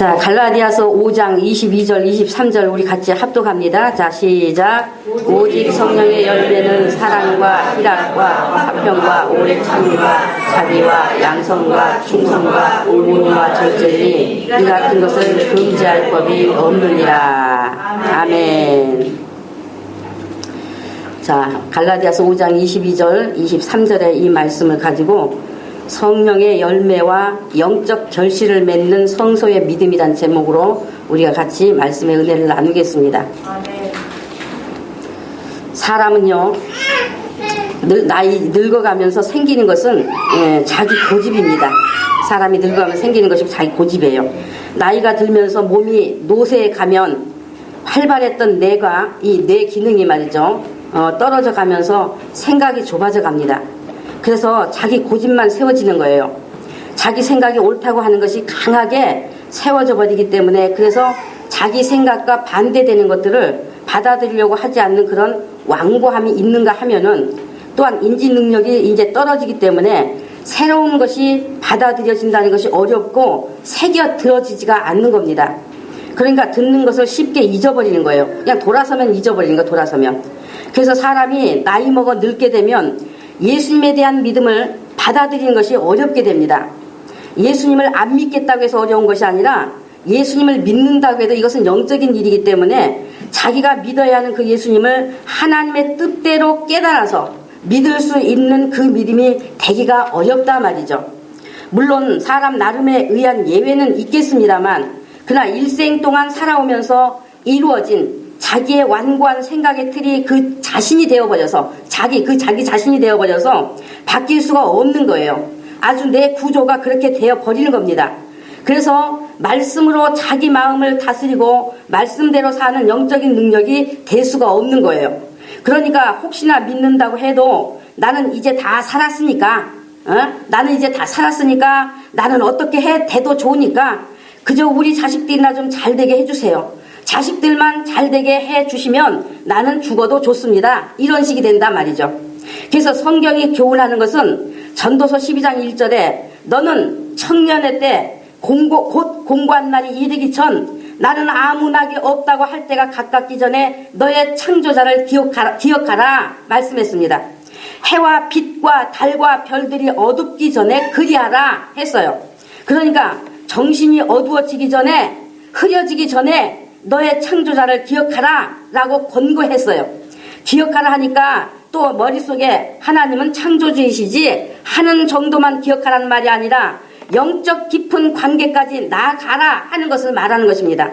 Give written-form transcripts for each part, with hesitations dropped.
자, 갈라디아서 5장 22절, 23절 우리 같이 합독합니다. 자, 시작. 오직 성령의 열매는 사랑과 희락과 화평과 오래 참음과 자비와 양성과 충성과 온유와 절제니 이 같은 것을 금지할 법이 없느니라. 아멘. 자, 갈라디아서 5장 22절, 23절의 이 말씀을 가지고 성령의 열매와 영적 결실을 맺는 성소의 믿음이란 제목으로 우리가 같이 말씀의 은혜를 나누겠습니다. 사람은요, 늙어가면서 생기는 것은 자기 고집입니다. 사람이 늙어가면서 생기는 것이 자기 고집이에요. 나이가 들면서 몸이 노쇠해 가면 활발했던 뇌가, 이 뇌 기능이 말이죠, 떨어져 가면서 생각이 좁아져 갑니다. 그래서 자기 고집만 세워지는 거예요. 자기 생각이 옳다고 하는 것이 강하게 세워져 버리기 때문에, 그래서 자기 생각과 반대되는 것들을 받아들이려고 하지 않는 그런 완고함이 있는가 하면은, 또한 인지 능력이 이제 떨어지기 때문에 새로운 것이 받아들여진다는 것이 어렵고 새겨들어지지가 않는 겁니다. 그러니까 듣는 것을 쉽게 잊어버리는 거예요. 그냥 돌아서면 잊어버리는 거, 돌아서면. 그래서 사람이 나이 먹어 늙게 되면 예수님에 대한 믿음을 받아들이는 것이 어렵게 됩니다. 예수님을 안 믿겠다고 해서 어려운 것이 아니라 예수님을 믿는다고 해도 이것은 영적인 일이기 때문에 자기가 믿어야 하는 그 예수님을 하나님의 뜻대로 깨달아서 믿을 수 있는 그 믿음이 되기가 어렵다 말이죠. 물론 사람 나름에 의한 예외는 있겠습니다만, 그러나 일생 동안 살아오면서 이루어진 자기의 완고한 생각의 틀이 그 자신이 되어버려서 자기 자신이 되어버려서 바뀔 수가 없는 거예요. 아주 내 구조가 그렇게 되어버리는 겁니다. 그래서 말씀으로 자기 마음을 다스리고 말씀대로 사는 영적인 능력이 될 수가 없는 거예요. 그러니까 혹시나 믿는다고 해도 나는 이제 다 살았으니까, 나는 이제 다 살았으니까 나는 어떻게 돼도 좋으니까 그저 우리 자식들이나 좀 잘되게 해주세요. 자식들만 잘되게 해주시면 나는 죽어도 좋습니다. 이런 식이 된단 말이죠. 그래서 성경이 교훈하는 것은 전도서 12장 1절에 너는 청년의 때 곧 공고한 날이 이르기 전 나는 아무 낙이 없다고 할 때가 가깝기 전에 너의 창조자를 기억하라 말씀했습니다. 해와 빛과 달과 별들이 어둡기 전에 그리하라 했어요. 그러니까 정신이 어두워지기 전에, 흐려지기 전에 너의 창조자를 기억하라 라고 권고했어요. 기억하라 하니까 또 머릿속에 하나님은 창조주이시지 하는 정도만 기억하라는 말이 아니라 영적 깊은 관계까지 나아가라 하는 것을 말하는 것입니다.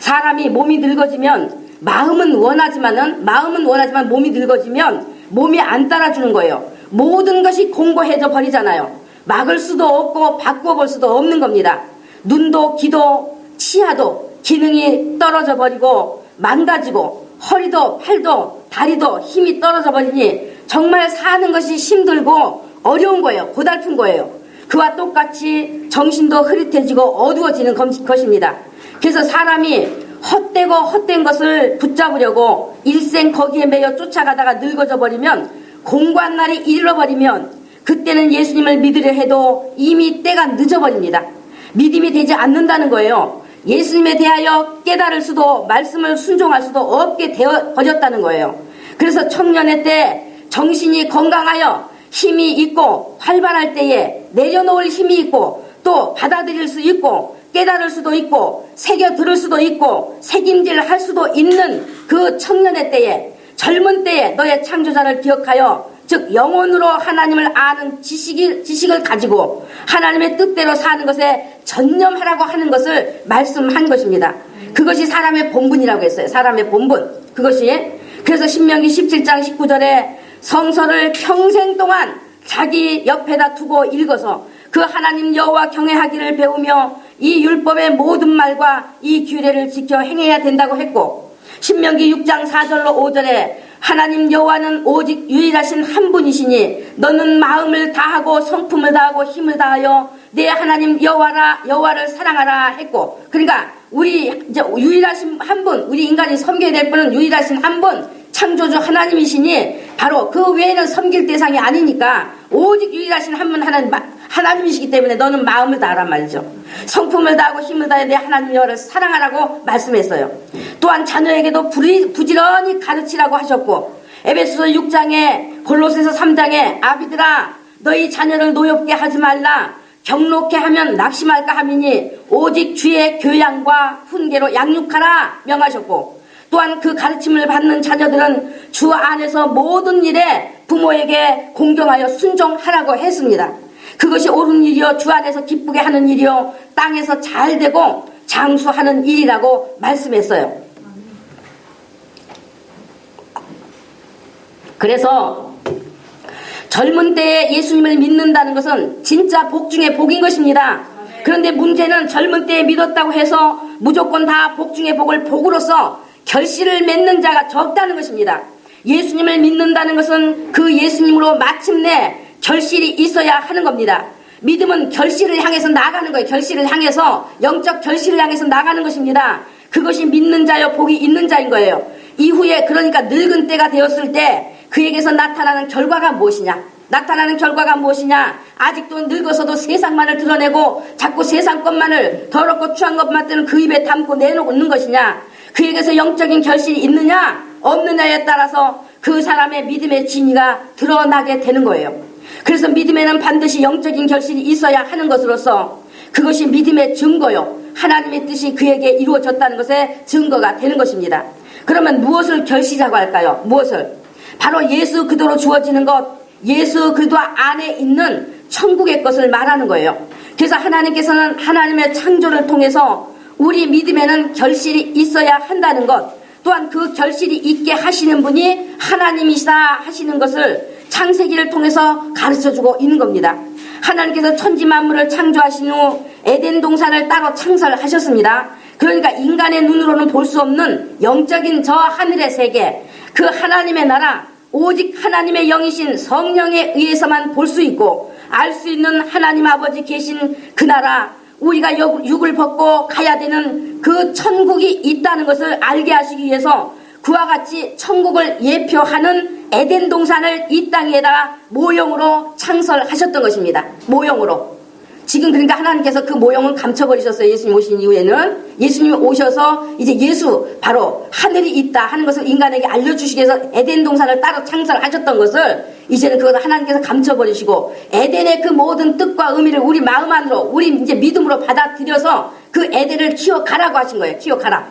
사람이 몸이 늙어지면 마음은 원하지만 몸이 늙어지면 몸이 안 따라주는 거예요. 모든 것이 공고해져 버리잖아요. 막을 수도 없고 바꿔볼 수도 없는 겁니다. 눈도 귀도 치아도 기능이 떨어져 버리고 망가지고 허리도 팔도 다리도 힘이 떨어져 버리니 정말 사는 것이 힘들고 어려운 거예요. 고달픈 거예요. 그와 똑같이 정신도 흐릿해지고 어두워지는 것입니다. 그래서 사람이 헛되고 헛된 것을 붙잡으려고 일생 거기에 매여 쫓아가다가 늙어져 버리면, 공고한 날이 이르러버리면 그때는 예수님을 믿으려 해도 이미 때가 늦어버립니다. 믿음이 되지 않는다는 거예요. 예수님에 대하여 깨달을 수도 말씀을 순종할 수도 없게 되어 버렸다는 거예요. 그래서 청년의 때 정신이 건강하여 힘이 있고 활발할 때에 내려놓을 힘이 있고 또 받아들일 수 있고 깨달을 수도 있고 새겨 들을 수도 있고 책임질 할 수도 있는 그 청년의 때에, 젊은 때에 너의 창조자를 기억하여, 즉 영혼으로 하나님을 아는 지식을 가지고 하나님의 뜻대로 사는 것에 전념하라고 하는 것을 말씀한 것입니다. 그것이 사람의 본분이라고 했어요. 사람의 본분. 그것이, 그래서 신명기 17장 19절에 성서를 평생 동안 자기 옆에다 두고 읽어서 그 하나님 여호와 경외하기를 배우며 이 율법의 모든 말과 이 규례를 지켜 행해야 된다고 했고, 신명기 6장 4절로 5절에 하나님 여호와는 오직 유일하신 한 분이시니 너는 마음을 다하고 성품을 다하고 힘을 다하여 내 하나님 여호와를 사랑하라 했고, 그러니까 우리 이제 유일하신 한 분, 우리 인간이 섬겨야 될 분은 유일하신 한 분, 창조주 하나님이시니 바로 그 외에는 섬길 대상이 아니니까 오직 유일하신 한 분 하나님이시기 때문에 너는 마음을 다하란 말이죠. 성품을 다하고 힘을 다해 내 하나님 여호와를 사랑하라고 말씀했어요. 또한 자녀에게도 부지런히 가르치라고 하셨고, 에베소서 6장에 골로새서 3장에 아비들아 너희 자녀를 노엽게 하지 말라, 경록케 하면 낙심할까 함이니 오직 주의 교양과 훈계로 양육하라 명하셨고, 또한 그 가르침을 받는 자녀들은 주 안에서 모든 일에 부모에게 공경하여 순종하라고 했습니다. 그것이 옳은 일이요 주 안에서 기쁘게 하는 일이요 땅에서 잘되고 장수하는 일이라고 말씀했어요. 그래서 젊은 때에 예수님을 믿는다는 것은 진짜 복 중에 복인 것입니다. 그런데 문제는 젊은 때에 믿었다고 해서 무조건 다 복 중에 복을 복으로서 결실을 맺는 자가 적다는 것입니다. 예수님을 믿는다는 것은 그 예수님으로 마침내 결실이 있어야 하는 겁니다. 믿음은 결실을 향해서 나가는 거예요. 결실을 향해서, 영적 결실을 향해서 나가는 것입니다. 그것이 믿는 자여 복이 있는 자인 거예요. 이후에, 그러니까 늙은 때가 되었을 때 그에게서 나타나는 결과가 무엇이냐? 아직도 늙어서도 세상만을 드러내고 자꾸 세상 것만을, 더럽고 추한 것만 뜨는 그 입에 담고 내놓는 것이냐? 그에게서 영적인 결실이 있느냐 없느냐에 따라서 그 사람의 믿음의 진위가 드러나게 되는 거예요. 그래서 믿음에는 반드시 영적인 결실이 있어야 하는 것으로서 그것이 믿음의 증거요, 하나님의 뜻이 그에게 이루어졌다는 것의 증거가 되는 것입니다. 그러면 무엇을 결실이라고 할까요? 무엇을? 바로 예수 그리스도로 주어지는 것, 예수 그리스도 안에 있는 천국의 것을 말하는 거예요. 그래서 하나님께서는 하나님의 창조를 통해서 우리 믿음에는 결실이 있어야 한다는 것, 또한 그 결실이 있게 하시는 분이 하나님이시다 하시는 것을 창세기를 통해서 가르쳐주고 있는 겁니다. 하나님께서 천지 만물을 창조하신 후 에덴 동산을 따로 창설하셨습니다. 그러니까 인간의 눈으로는 볼 수 없는 영적인 저 하늘의 세계, 그 하나님의 나라, 오직 하나님의 영이신 성령에 의해서만 볼 수 있고 알 수 있는 하나님 아버지 계신 그 나라, 우리가 육을 벗고 가야 되는 그 천국이 있다는 것을 알게 하시기 위해서 그와 같이 천국을 예표하는 에덴 동산을 이 땅에다가 모형으로 창설하셨던 것입니다. 모형으로. 지금 그러니까 하나님께서 그 모형은 감춰버리셨어요. 예수님 오신 이후에는. 예수님이 오셔서 이제 바로 하늘이 있다 하는 것을 인간에게 알려주시기 위해서 에덴 동산을 따로 창설하셨던 것을 이제는 그것을 하나님께서 감춰버리시고 에덴의 그 모든 뜻과 의미를 우리 마음 안으로, 우리 이제 믿음으로 받아들여서 그 에덴을 키워가라고 하신 거예요. 키워가라.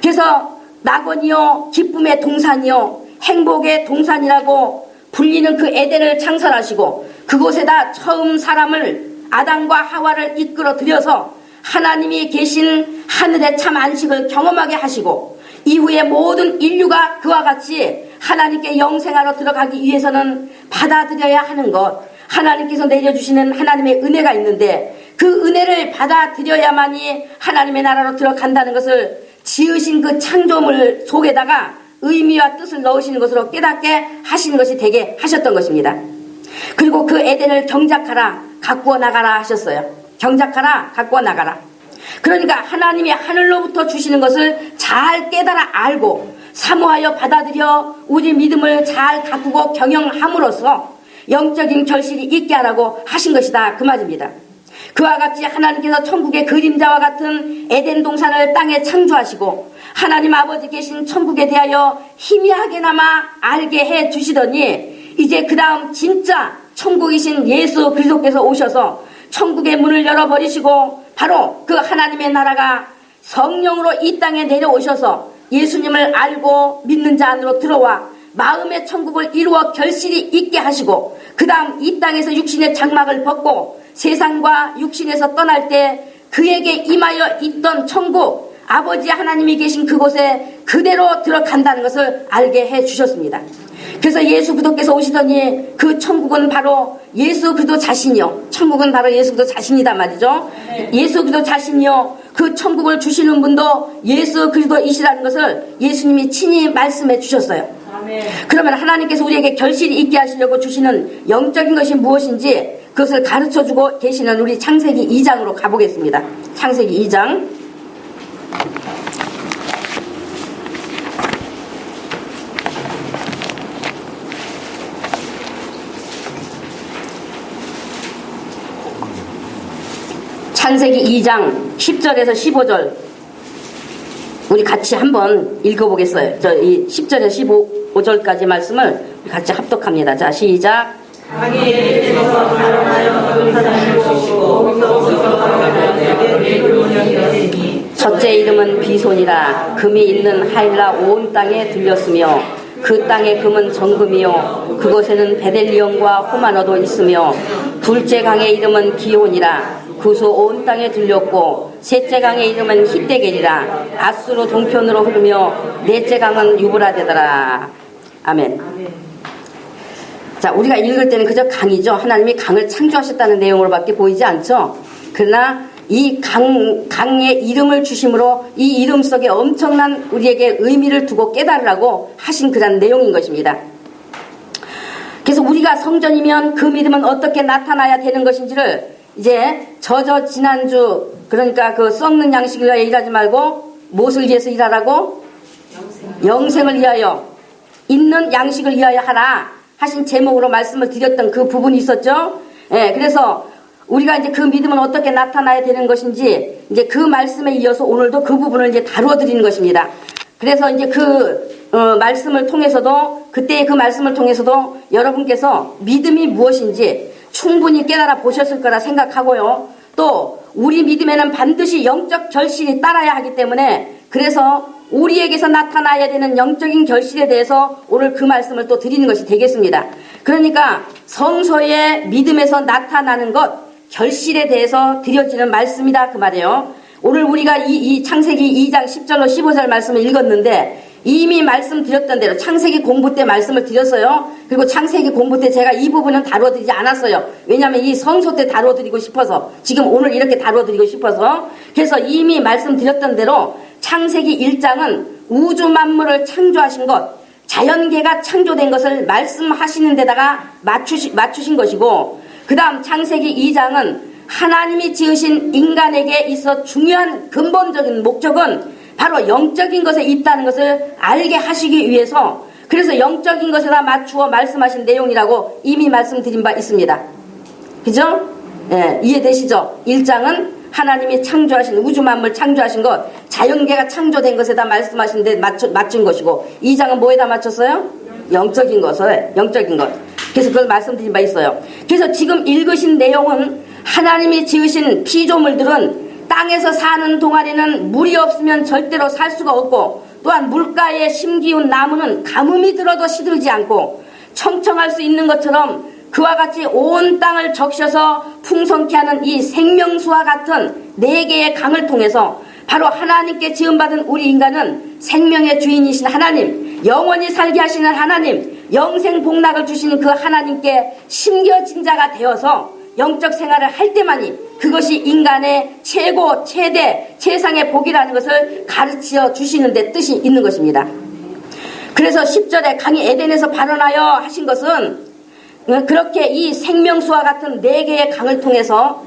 그래서 낙원이요, 기쁨의 동산이요, 행복의 동산이라고 불리는 그 에덴을 창설하시고 그곳에다 처음 사람을, 아담과 하와를 이끌어 들여서 하나님이 계신 하늘의 참 안식을 경험하게 하시고 이후에 모든 인류가 그와 같이 하나님께 영생하러 들어가기 위해서는 받아들여야 하는 것, 하나님께서 내려주시는 하나님의 은혜가 있는데 그 은혜를 받아들여야만이 하나님의 나라로 들어간다는 것을 지으신 그 창조물 속에다가 의미와 뜻을 넣으시는 것으로 깨닫게 하시는 것이 되게 하셨던 것입니다. 그리고 그 에덴을 경작하라, 가꾸어 나가라 하셨어요. 경작하라, 가꾸어 나가라. 그러니까 하나님이 하늘로부터 주시는 것을 잘 깨달아 알고 사모하여 받아들여 우리 믿음을 잘 가꾸고 경영함으로써 영적인 결실이 있게 하라고 하신 것이다 그 말입니다. 그와 같이 하나님께서 천국의 그림자와 같은 에덴 동산을 땅에 창조하시고 하나님 아버지 계신 천국에 대하여 희미하게나마 알게 해 주시더니 이제 그 다음 진짜 천국이신 예수 그리스도께서 오셔서 천국의 문을 열어버리시고 바로 그 하나님의 나라가 성령으로 이 땅에 내려오셔서 예수님을 알고 믿는 자 안으로 들어와 마음의 천국을 이루어 결실이 있게 하시고 그 다음 이 땅에서 육신의 장막을 벗고 세상과 육신에서 떠날 때 그에게 임하여 있던 천국, 아버지 하나님이 계신 그곳에 그대로 들어간다는 것을 알게 해 주셨습니다. 그래서 예수 그리스도께서 오시더니 그 천국은 바로 예수 그리스도 자신이요, 천국은 바로 예수 그리스도 자신이다 말이죠. 네. 예수 그리스도 자신이요, 그 천국을 주시는 분도 예수 그리스도이시라는 것을 예수님이 친히 말씀해 주셨어요. 아멘. 그러면 하나님께서 우리에게 결실이 있게 하시려고 주시는 영적인 것이 무엇인지 그것을 가르쳐주고 계시는 우리 창세기 2장으로 가보겠습니다. 창세기 2장. 창세기 2장 10절에서 15절 우리 같이 한번 읽어보겠어요. 이 10절에서 15절까지 말씀을 같이 합독합니다. 자, 시작. 첫째 이름은 비손이라. 금이 있는 하일라 온 땅에 들렸으며 그 땅의 금은 정금이요 그곳에는 베델리온과 호마노도 있으며 둘째 강의 이름은 기온이라. 구수 온 땅에 들렸고 셋째 강의 이름은 히데겔이라. 아수르 동편으로 흐르며 넷째 강은 유브라데더라. 아멘. 자, 우리가 읽을 때는 그저 강이죠. 하나님이 강을 창조하셨다는 내용으로밖에 보이지 않죠. 그러나 이 강의 이름을 주심으로 이 이름 속에 엄청난 우리에게 의미를 두고 깨달으라고 하신 그런 내용인 것입니다. 그래서 우리가 성전이면 그 믿음은 어떻게 나타나야 되는 것인지를 이제 지난주 그러니까 그 썩는 양식을 위하여 일하지 말고 무엇을 위해서 일하라고? 영생을 위하여 있는 양식을 위하여 하라 하신 제목으로 말씀을 드렸던 그 부분이 있었죠. 예, 그래서 우리가 이제 그 믿음은 어떻게 나타나야 되는 것인지 이제 그 말씀에 이어서 오늘도 그 부분을 이제 다루어 드리는 것입니다. 그래서 이제 말씀을 통해서도 그때의 그 말씀을 통해서도 여러분께서 믿음이 무엇인지 충분히 깨달아 보셨을 거라 생각하고요. 또 우리 믿음에는 반드시 영적 결실이 따라야 하기 때문에 그래서 우리에게서 나타나야 되는 영적인 결실에 대해서 오늘 그 말씀을 또 드리는 것이 되겠습니다. 그러니까 성서의 믿음에서 나타나는 것 결실에 대해서 드려지는 말씀이다 그 말이에요. 오늘 우리가 이 창세기 2장 10절로 15절 말씀을 읽었는데 이미 말씀드렸던 대로 창세기 공부 때 말씀을 드렸어요. 그리고 창세기 공부 때 제가 이 부분은 다뤄드리지 않았어요. 왜냐하면 이 성소 때 다뤄드리고 싶어서 지금 오늘 이렇게 다뤄드리고 싶어서 그래서 이미 말씀드렸던 대로 창세기 1장은 우주 만물을 창조하신 것 자연계가 창조된 것을 말씀하시는 데다가 맞추신 것이고 그 다음 창세기 2장은 하나님이 지으신 인간에게 있어 중요한 근본적인 목적은 바로 영적인 것에 있다는 것을 알게 하시기 위해서 그래서 영적인 것에다 맞추어 말씀하신 내용이라고 이미 말씀드린 바 있습니다. 그죠? 예, 이해되시죠? 1장은 하나님이 창조하신 우주 만물 창조하신 것 자연계가 창조된 것에다 말씀하신 데 맞춘 것이고 2장은 뭐에다 맞췄어요? 영적인 것을 영적인 것 그래서 그걸 말씀드린 바 있어요. 그래서 지금 읽으신 내용은 하나님이 지으신 피조물들은 땅에서 사는 동안에는 물이 없으면 절대로 살 수가 없고 또한 물가에 심기운 나무는 가뭄이 들어도 시들지 않고 청청할 수 있는 것처럼 그와 같이 온 땅을 적셔서 풍성케 하는 이 생명수와 같은 4개의 강을 통해서 바로 하나님께 지음받은 우리 인간은 생명의 주인이신 하나님, 영원히 살게 하시는 하나님, 영생 복락을 주시는 그 하나님께 심겨진 자가 되어서 영적 생활을 할 때만이 그것이 인간의 최고 최대 최상의 복이라는 것을 가르쳐 주시는 데 뜻이 있는 것입니다. 그래서 10절에 강이 에덴에서 발원하여 하신 것은 그렇게 이 생명수와 같은 4개의 강을 통해서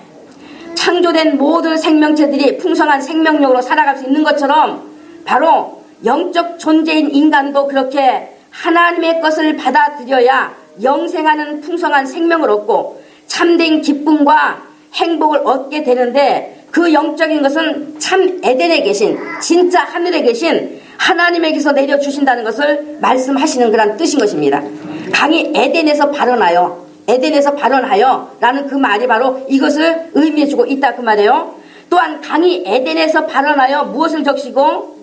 창조된 모든 생명체들이 풍성한 생명력으로 살아갈 수 있는 것처럼 바로 영적 존재인 인간도 그렇게 하나님의 것을 받아들여야 영생하는 풍성한 생명을 얻고 참된 기쁨과 행복을 얻게 되는데 그 영적인 것은 참 에덴에 계신 진짜 하늘에 계신 하나님에게서 내려주신다는 것을 말씀하시는 그런 뜻인 것입니다. 강이 에덴에서 발원하여 라는 그 말이 바로 이것을 의미해주고 있다 그 말이에요. 또한 강이 에덴에서 발원하여 무엇을 적시고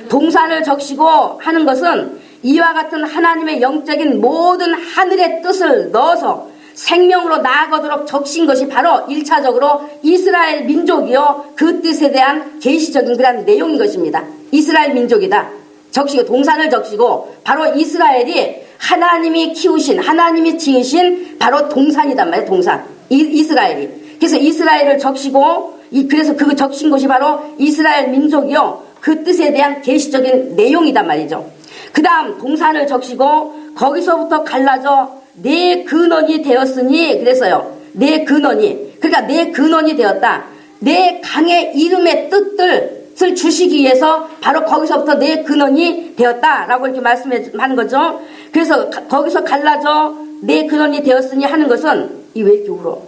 동산을 적시고 하는 것은 이와 같은 하나님의 영적인 모든 하늘의 뜻을 넣어서 생명으로 나아가도록 적신 것이 바로 1차적으로 이스라엘 민족이요 그 뜻에 대한 계시적인 그런 내용인 것입니다. 이스라엘 민족이다. 적시고 동산을 적시고 바로 이스라엘이 하나님이 키우신 하나님이 지으신 바로 동산이단 말이에요. 동산 이스라엘이 그래서 이스라엘을 적시고 그래서 그 적신 것이 바로 이스라엘 민족이요 그 뜻에 대한 계시적인 내용이단 말이죠. 그 다음 동산을 적시고 거기서부터 갈라져 내 근원이 되었으니 그래서요 내 근원이 그러니까 내 근원이 되었다. 내 강의 이름의 뜻을 주시기 위해서 바로 거기서부터 내 근원이 되었다라고 이렇게 말씀하는 거죠. 그래서 거기서 갈라져 내 근원이 되었으니 하는 것은 이 왜 이렇게 울어?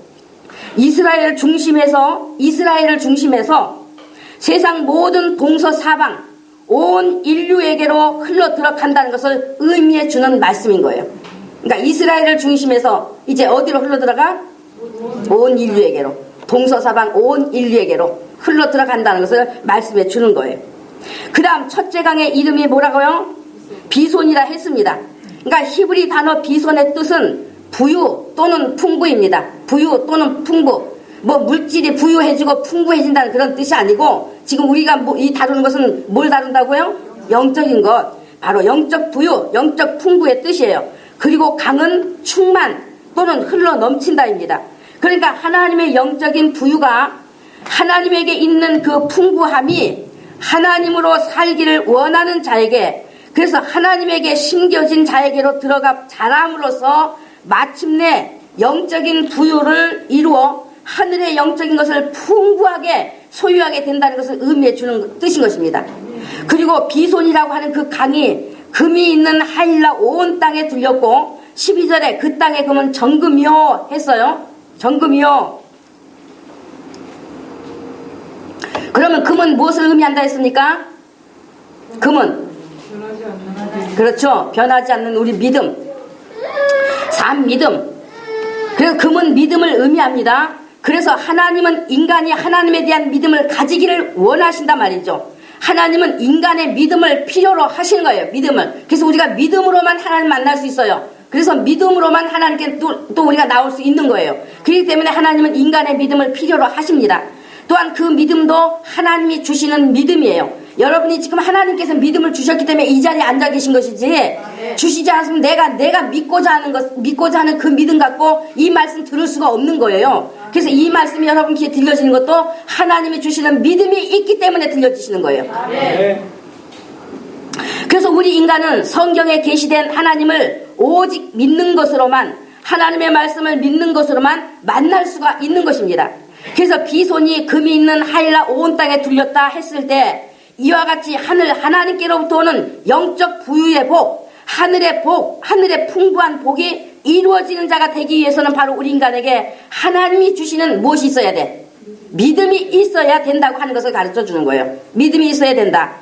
이스라엘을 중심해서 세상 모든 동서사방 온 인류에게로 흘러 들어간다는 것을 의미해 주는 말씀인 거예요. 그러니까 이스라엘을 중심해서 이제 어디로 흘러 들어가? 온 인류에게로. 동서사방 온 인류에게로 흘러 들어간다는 것을 말씀해 주는 거예요. 그 다음 첫째 강의 이름이 뭐라고요? 비손이라 했습니다. 그러니까 히브리 단어 비손의 뜻은 부유 또는 풍부입니다. 부유 또는 풍부. 뭐 물질이 부유해지고 풍부해진다는 그런 뜻이 아니고 지금 우리가 이 다루는 것은 뭘 다룬다고요? 영적인 것. 바로 영적 부유, 영적 풍부의 뜻이에요. 그리고 강은 충만 또는 흘러 넘친다입니다. 그러니까 하나님의 영적인 부유가 하나님에게 있는 그 풍부함이 하나님으로 살기를 원하는 자에게, 그래서 하나님에게 심겨진 자에게로 들어가 자람으로써 마침내 영적인 부유를 이루어 하늘의 영적인 것을 풍부하게 소유하게 된다는 것을 의미해 주는 뜻인 것입니다. 그리고 비손이라고 하는 그 강이 금이 있는 하일라 온 땅에 들렸고 12절에 그 땅의 금은 정금이요 했어요. 정금이요. 그러면 금은 무엇을 의미한다 했습니까? 금은 그렇죠. 변하지 않는 우리 믿음, 산 믿음. 그래서 금은 믿음을 의미합니다. 그래서 하나님은 인간이 하나님에 대한 믿음을 가지기를 원하신단 말이죠. 하나님은 인간의 믿음을 필요로 하시는 거예요. 믿음을. 그래서 우리가 믿음으로만 하나님 만날 수 있어요. 그래서 믿음으로만 하나님께 또 우리가 나올 수 있는 거예요. 그렇기 때문에 하나님은 인간의 믿음을 필요로 하십니다. 또한 그 믿음도 하나님이 주시는 믿음이에요. 여러분이 지금 하나님께서 믿음을 주셨기 때문에 이 자리에 앉아 계신 것이지, 주시지 않으면 내가 믿고자 하는 그 믿음 갖고 이 말씀 들을 수가 없는 거예요. 그래서 이 말씀이 여러분 귀에 들려지는 것도 하나님이 주시는 믿음이 있기 때문에 들려지시는 거예요. 그래서 우리 인간은 성경에 계시된 하나님을 오직 믿는 것으로만, 하나님의 말씀을 믿는 것으로만 만날 수가 있는 것입니다. 그래서 비손이 금이 있는 하일라 온 땅에 들렸다 했을 때 이와 같이 하나님께로부터 오는 영적 부유의 복, 하늘의 풍부한 복이 이루어지는 자가 되기 위해서는 바로 우리 인간에게 하나님이 주시는 무엇이 있어야 돼? 믿음이 있어야 된다고 하는 것을 가르쳐 주는 거예요. 믿음이 있어야 된다.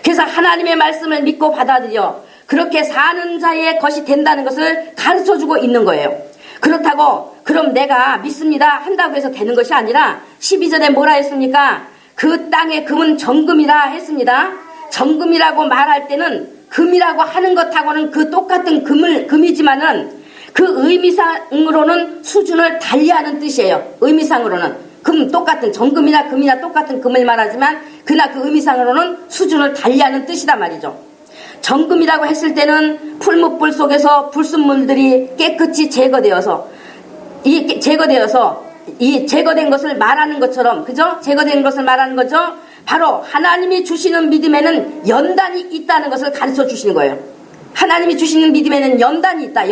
그래서 하나님의 말씀을 믿고 받아들여 그렇게 사는 자의 것이 된다는 것을 가르쳐 주고 있는 거예요. 그렇다고 그럼 내가 믿습니다 한다고 해서 되는 것이 아니라 12절에 뭐라 했습니까? 그 땅의 금은 정금이라 했습니다. 정금이라고 말할 때는 금이라고 하는 것하고는 그 똑같은 금이지만은 그 의미상으로는 수준을 달리하는 뜻이에요. 의미상으로는 금 똑같은 정금이나 금이나 똑같은 금을 말하지만 그나 그 의미상으로는 수준을 달리하는 뜻이다 말이죠. 정금이라고 했을 때는 풀무불 속에서 불순물들이 깨끗이 제거되어서 이 제거된 것을 말하는 것처럼, 그죠? 제거된 것을 말하는 거죠. 바로 하나님이 주시는 믿음에는 연단이 있다는 것을 가르쳐 주시는 거예요. 하나님이 주시는 믿음에는 연단이 있다.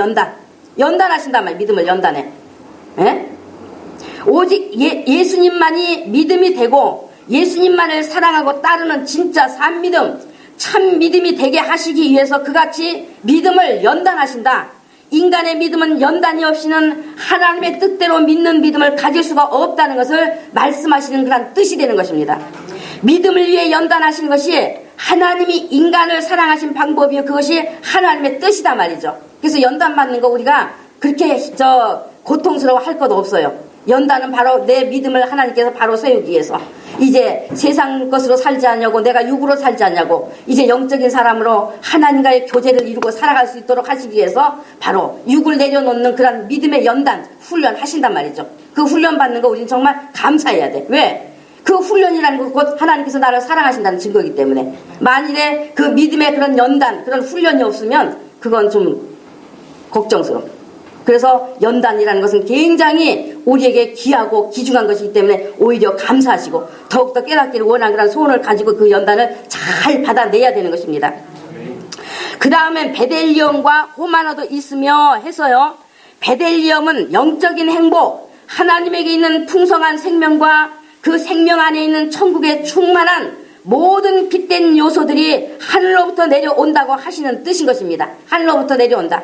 연단하신단 말이에요. 믿음을 연단해. 예? 오직 예수님만이 믿음이 되고 예수님만을 사랑하고 따르는 진짜 산 믿음, 참 믿음이 되게 하시기 위해서 그같이 믿음을 연단하신다. 인간의 믿음은 연단이 없이는 하나님의 뜻대로 믿는 믿음을 가질 수가 없다는 것을 말씀하시는 그런 뜻이 되는 것입니다. 믿음을 위해 연단하시는 것이 하나님이 인간을 사랑하신 방법이요, 그것이 하나님의 뜻이다 말이죠. 그래서 연단받는 거 우리가 그렇게 고통스러워 할 것도 없어요. 연단은 바로 내 믿음을 하나님께서 바로 세우기 위해서, 이제 세상 것으로 살지 않냐고, 내가 육으로 살지 않냐고, 이제 영적인 사람으로 하나님과의 교제를 이루고 살아갈 수 있도록 하시기 위해서 바로 육을 내려놓는 그런 믿음의 연단, 훈련 하신단 말이죠. 그 훈련 받는 거 우리는 정말 감사해야 돼. 왜? 그 훈련이라는 건 곧 하나님께서 나를 사랑하신다는 증거이기 때문에, 만일에 그 믿음의 그런 연단, 그런 훈련이 없으면 그건 좀 걱정스러워. 그래서 연단이라는 것은 굉장히 우리에게 귀하고 귀중한 것이기 때문에 오히려 감사하시고 더욱더 깨닫기를 원하는 그런 소원을 가지고 그 연단을 잘 받아내야 되는 것입니다. 그 다음엔 베델리엄과 호마노도 있으며 해서요. 베델리엄은 영적인 행복, 하나님에게 있는 풍성한 생명과 그 생명 안에 있는 천국의 충만한 모든 빛된 요소들이 하늘로부터 내려온다고 하시는 뜻인 것입니다. 하늘로부터 내려온다.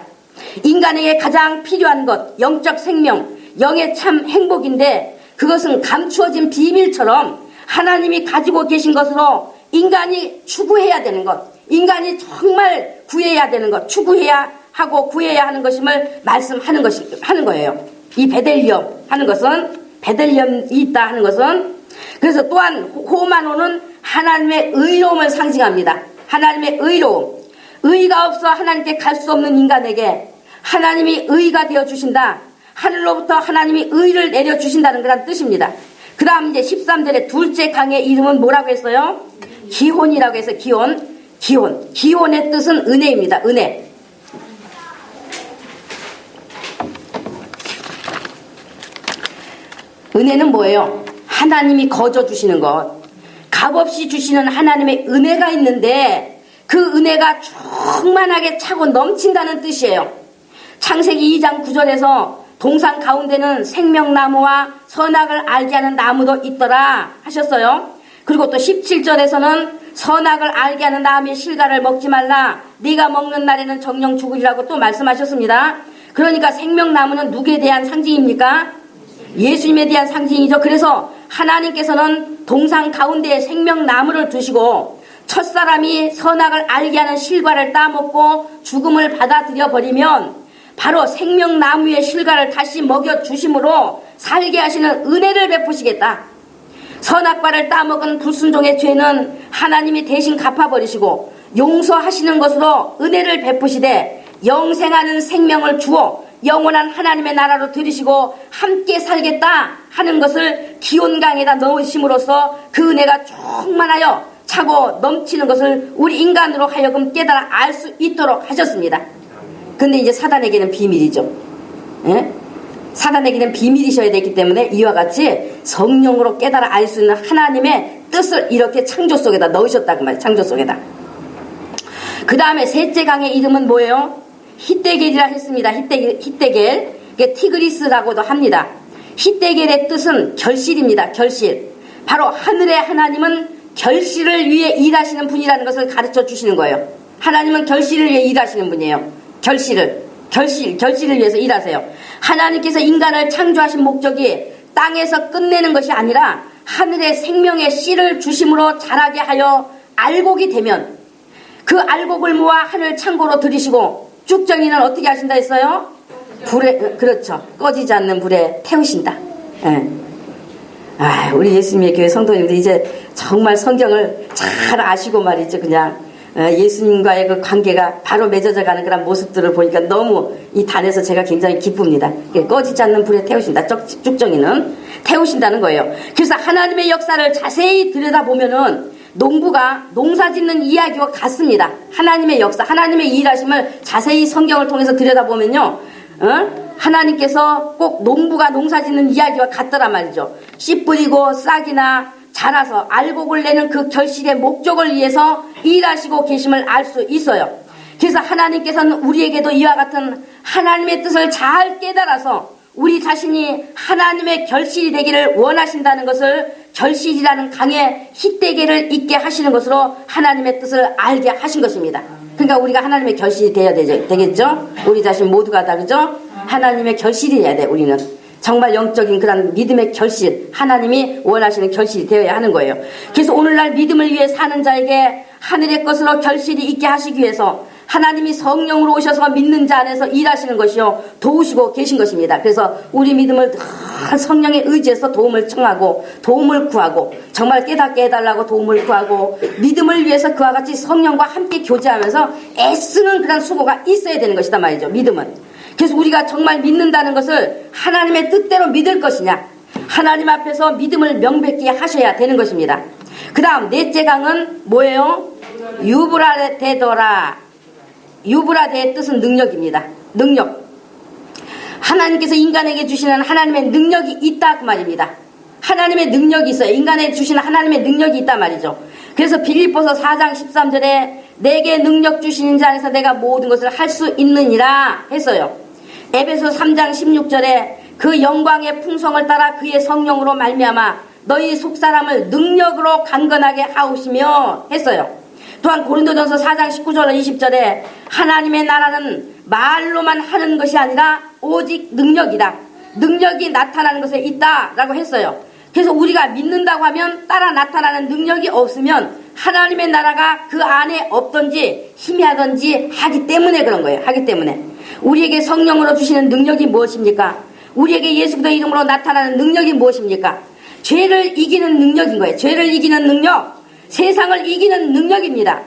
인간에게 가장 필요한 것, 영적 생명, 영의 참 행복인데 그것은 감추어진 비밀처럼 하나님이 가지고 계신 것으로 인간이 추구해야 되는 것, 인간이 정말 구해야 되는 것, 추구해야 하고 구해야 하는 것임을 말씀하는 하는 거예요. 이 베델리엄 하는 것은, 베델리엄이 있다 하는 것은, 그래서 또한 호마노는 하나님의 의로움을 상징합니다. 하나님의 의로움. 의가 없어 하나님께 갈 수 없는 인간에게 하나님이 의가 되어 주신다. 하늘로부터 하나님이 의를 내려 주신다는 그런 뜻입니다. 그 다음 이제 13절에 둘째 강의 이름은 뭐라고 했어요? 기혼이라고 해서 기혼의 뜻은 은혜입니다. 은혜. 은혜는 뭐예요? 하나님이 거저 주시는 것, 값없이 주시는 하나님의 은혜가 있는데 그 은혜가 충만하게 차고 넘친다는 뜻이에요. 창세기 2장 9절에서 동산 가운데는 생명나무와 선악을 알게 하는 나무도 있더라 하셨어요. 그리고 또 17절에서는 선악을 알게 하는 나무의 실과를 먹지 말라, 네가 먹는 날에는 정령 죽으리라고 또 말씀하셨습니다. 그러니까 생명나무는 누구에 대한 상징입니까? 예수님에 대한 상징이죠. 그래서 하나님께서는 동산 가운데에 생명나무를 두시고 첫사람이 선악을 알게 하는 실과를 따먹고 죽음을 받아들여 버리면 바로 생명나무의 실과를 다시 먹여주심으로 살게 하시는 은혜를 베푸시겠다. 선악과를 따먹은 불순종의 죄는 하나님이 대신 갚아버리시고 용서하시는 것으로 은혜를 베푸시되 영생하는 생명을 주어 영원한 하나님의 나라로 들이시고 함께 살겠다 하는 것을 기온강에다 넣으심으로써 그 은혜가 충만하여 차고 넘치는 것을 우리 인간으로 하여금 깨달아 알 수 있도록 하셨습니다. 근데 이제 사단에게는 비밀이죠. 예? 사단에게는 비밀이셔야 되기 때문에 이와 같이 성령으로 깨달아 알 수 있는 하나님의 뜻을 이렇게 창조 속에다 넣으셨다고 말이에요. 창조 속에다. 그 다음에 셋째 강의 이름은 뭐예요? 히데겔이라 했습니다. 히데겔. 이게 티그리스라고도 합니다. 히데겔의 뜻은 결실입니다. 결실. 바로 하늘의 하나님은 결실을 위해 일하시는 분이라는 것을 가르쳐 주시는 거예요. 하나님은 결실을 위해 일하시는 분이에요. 결실을 위해서 일하세요. 하나님께서 인간을 창조하신 목적이 땅에서 끝내는 것이 아니라 하늘의 생명의 씨를 주심으로 자라게 하여 알곡이 되면 그 알곡을 모아 하늘 창고로 들이시고 쭉정이는 어떻게 하신다 했어요? 불에, 그렇죠. 꺼지지 않는 불에 태우신다. 예. 우리 예수님의 교회 성도님들 이제 정말 성경을 잘 아시고 말이죠. 그냥 예수님과의 그 관계가 바로 맺어져 가는 그런 모습들을 보니까 너무 이 단에서 제가 굉장히 기쁩니다. 꺼지지 않는 불에 태우신다. 쭉정이는 태우신다는 거예요. 그래서 하나님의 역사를 자세히 들여다보면은 농부가 농사 짓는 이야기와 같습니다. 하나님의 역사, 하나님의 일하심을 자세히 성경을 통해서 들여다보면요, 하나님께서 꼭 농부가 농사 짓는 이야기와 같더란 말이죠. 씨 뿌리고 싹이나 자라서 알곡을 내는 그 결실의 목적을 위해서 일하시고 계심을 알 수 있어요. 그래서 하나님께서는 우리에게도 이와 같은 하나님의 뜻을 잘 깨달아서 우리 자신이 하나님의 결실이 되기를 원하신다는 것을 결실이라는 강에 히데겔을 있게 하시는 것으로 하나님의 뜻을 알게 하신 것입니다. 그러니까 우리가 하나님의 결실이 되어야 되겠죠? 우리 자신 모두가 다, 그죠? 하나님의 결실이 돼야 돼, 우리는. 정말 영적인 그런 믿음의 결실, 하나님이 원하시는 결실이 되어야 하는 거예요. 그래서 오늘날 믿음을 위해 사는 자에게 하늘의 것으로 결실이 있게 하시기 위해서 하나님이 성령으로 오셔서 믿는 자 안에서 일하시는 것이요, 도우시고 계신 것입니다. 그래서 우리 믿음을 늘 성령에 의지해서 도움을 청하고 도움을 구하고 정말 깨닫게 해달라고 도움을 구하고 믿음을 위해서 그와 같이 성령과 함께 교제하면서 애쓰는 그런 수고가 있어야 되는 것이다 말이죠. 믿음은. 그래서 우리가 정말 믿는다는 것을 하나님의 뜻대로 믿을 것이냐, 하나님 앞에서 믿음을 명백히 하셔야 되는 것입니다. 그 다음 넷째 강은 뭐예요? 유브라데더라. 유브라데의 뜻은 능력입니다. 능력. 하나님께서 인간에게 주시는 하나님의 능력이 있다 그 말입니다. 하나님의 능력이 있어요. 인간에게 주시는 하나님의 능력이 있단 말이죠. 그래서 빌립보서 4장 13절에 내게 능력 주시는 자 안에서 내가 모든 것을 할 수 있느니라 했어요. 에베소 3장 16절에 그 영광의 풍성을 따라 그의 성령으로 말미암아 너희 속사람을 능력으로 강건하게 하오시며 했어요. 또한 고린도전서 4장 19절 20절에 하나님의 나라는 말로만 하는 것이 아니라 오직 능력이다. 능력이 나타나는 것에 있다라고 했어요. 그래서 우리가 믿는다고 하면 따라 나타나는 능력이 없으면 하나님의 나라가 그 안에 없든지 희미하든지 하기 때문에 그런 거예요. 하기 때문에. 우리에게 성령으로 주시는 능력이 무엇입니까? 우리에게 예수 그리스도의 이름으로 나타나는 능력이 무엇입니까? 죄를 이기는 능력인 거예요. 죄를 이기는 능력, 세상을 이기는 능력입니다.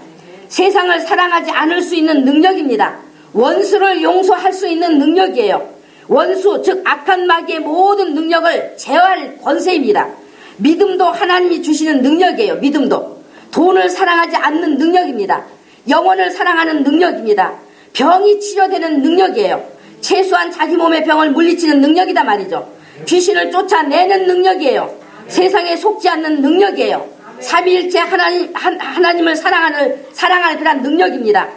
세상을 사랑하지 않을 수 있는 능력입니다. 원수를 용서할 수 있는 능력이에요. 원수, 즉 악한 마귀의 모든 능력을 제어할 권세입니다. 믿음도 하나님이 주시는 능력이에요. 믿음도. 돈을 사랑하지 않는 능력입니다. 영혼을 사랑하는 능력입니다. 병이 치료되는 능력이에요. 최소한 자기 몸의 병을 물리치는 능력이다 말이죠. 귀신을 쫓아내는 능력이에요. 세상에 속지 않는 능력이에요. 삼위일체 하나님을 사랑하는 그런 능력입니다.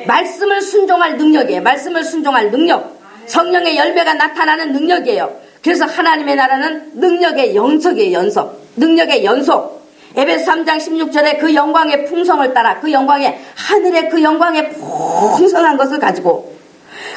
말씀을 순종할 능력이에요. 말씀을 순종할 능력. 성령의 열매가 나타나는 능력이에요. 그래서 하나님의 나라는 능력의 연속이에요. 연속. 능력의 연속. 에베소 3장 16절에 그 영광의 풍성을 따라 그 영광의 하늘의 그 영광의 풍성한 것을 가지고